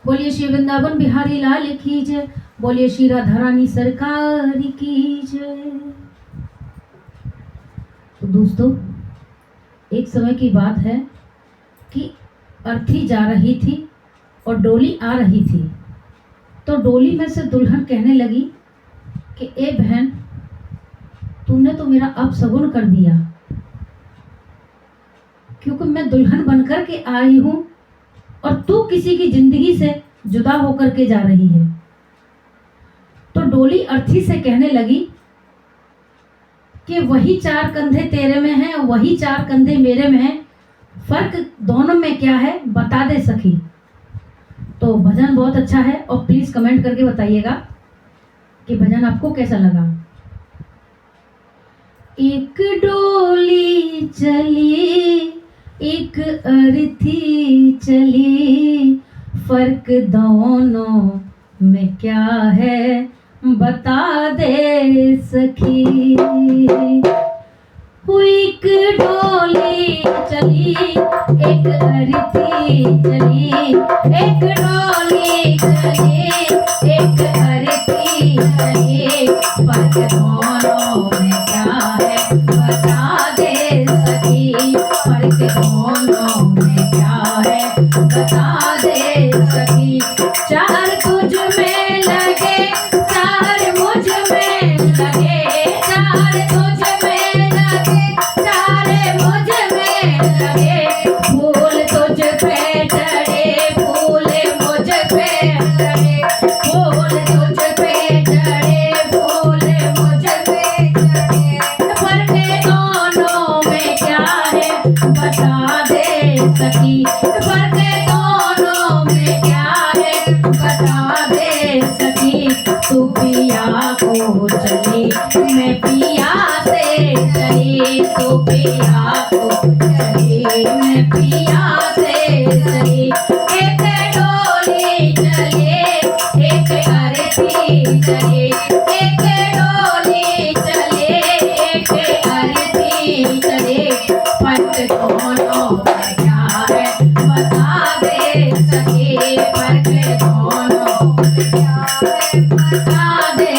बोलिए श्री वृंदावन बिहारी लाल की जय। बोलिए श्री राधा रानी सरकार की जय। तो दोस्तों, एक समय की बात है कि अर्थी जा रही थी और डोली आ रही थी। तो डोली में से दुल्हन कहने लगी कि ए बहन, तूने तो मेरा अपशगुन कर दिया, क्योंकि मैं दुल्हन बनकर के आई हूं और तू किसी की जिंदगी से जुदा होकर के जा रही है। तो डोली अर्थी से कहने लगी कि वही चार कंधे तेरे में हैं और वही चार कंधे मेरे में हैं, फर्क दोनों में क्या है बता दे सखी। तो भजन बहुत अच्छा है और प्लीज कमेंट करके बताइएगा कि भजन आपको कैसा लगा। एक डोली चली, एक अर्थी चली, फर्क दोनों में क्या है बता दे सखी। एक डोली चली, एक अर्थी चली, एक डोली चली, एक अर्थी चली, फर्क दोनों में क्या है बता दे सखी। फर्क दोनों में क्या है बता दे सखी। चार तुझ में लगे, चार मुझ में लगे, चार तुझ में लगे, चार मुझ में लगे, फूल तुझ पे चढ़े, फूल मुझ पे लगे, फूल तुझ पे चढ़े, फूल मुझ पे लगे, फर्क दोनों में क्या है बता दे सखी। फर्क दोनों में क्या है बता दे सखी। तू पिया को चली, मैं पिया से चली, तू पिया को चली, मैं पिया से चली। एक डोली चले, एक अर्थी चले, एक डोली चले, एक अर्थी चले, फर्क दोनों में क्या है बता दे सखी। फर्क दोनों में क्या है बता दे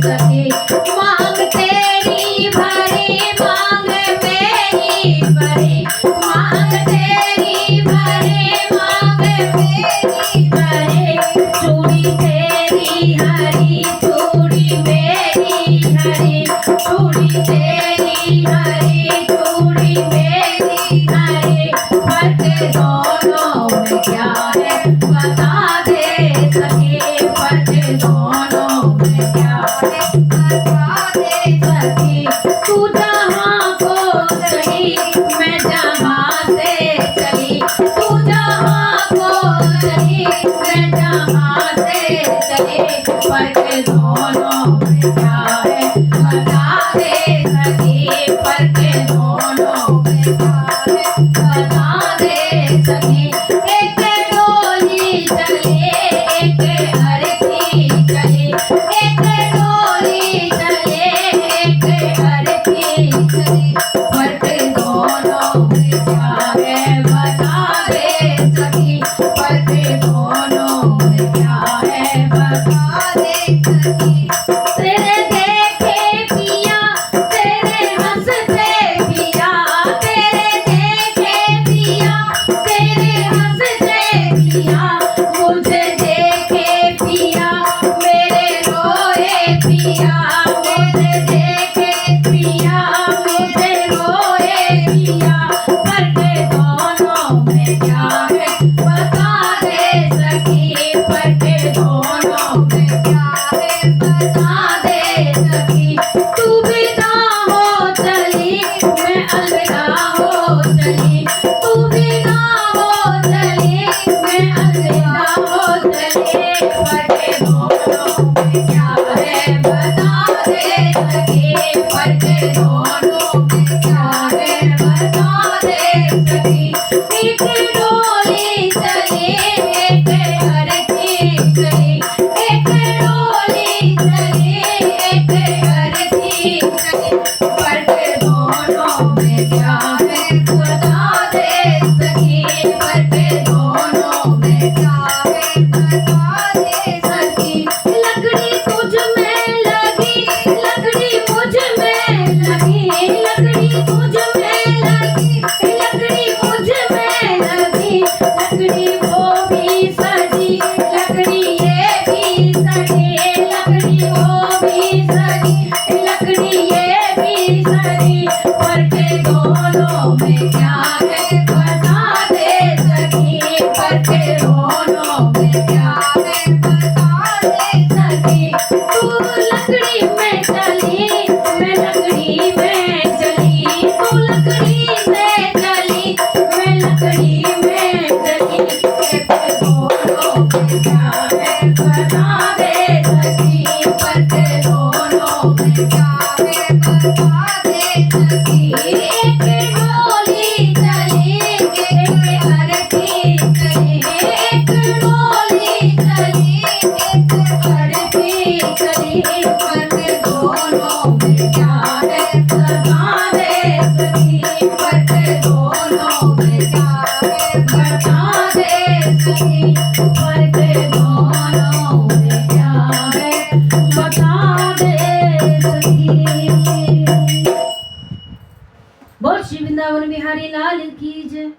सखी। मांग तेरी भरी, मांग मेरी भरी, मांग तेरी भरी, मांग मेरी भरी, चूड़ी तेरी हरी, चूड़ी मेरी हरी, चूड़ी तेरी हरी, चूड़ी मेरी हरी, फर्क दोनों में क्या है बता दे सखी। फर्क दोनों में क्या है बता दे सखी। तू जहाँ को चली, मैं जहाँ से चली, तू जहाँ को चली, मैं जहाँ से चली, फर्क दोनों में क्या है बता दे सखी। फर्क दोनों में क्या है बता दे सखी। एक डोली चले, एक अर्थी चले, एक डोली चले, एक अर्थी चले, फर्क दोनों में क्या है बता दे सखी। फर्क दोनों में क्या है बता दे सखी। तेरे देखे पिया, तेरे हंसते पिया, तेरे देखे पिया, तेरे हंसते पिया, मुझे देखे पिया, मेरे रोए पिया, मुझे देखे पिया, मुझे रोए पिया, फर्क दोनों में क्या है बता दे सखी। फर्क दोनों में क्या है बता दे सखी। तू बिना हो चली, मैं अलविदा हो चली, तू बिना हो चली, मैं अलविदा हो चली, फर्क दोनों में क्या है बता दे सखी। फर्क दोनों में क्या है बता दे सखी। एक डोली चली, एक अर्थी चली, एक डोली चली, एक अर्थी चली, फर्क दोनों में क्या है बता दे सखी। फर्क दोनों में क्या है दोनों में क्या है बता दे सखी। तू लकड़ी में चली, मैं लकड़ी में चली, तू लकड़ी में चली, मैं लकड़ी में चली। कहते दोनों में क्या है बता दे सखी। कहते दोनों में क्या है बता दे सखी। एक डोली चली, एक अरती चली, एक डोली चली, एक अरती चली। कहते दोनों में क्या है बता दे सखी। कहते दोनों में क्या है बता दे सखी। कहते दोनों में क्या है बता दे सखी। बोल श्री वृंदावन बिहारी लाल की जय।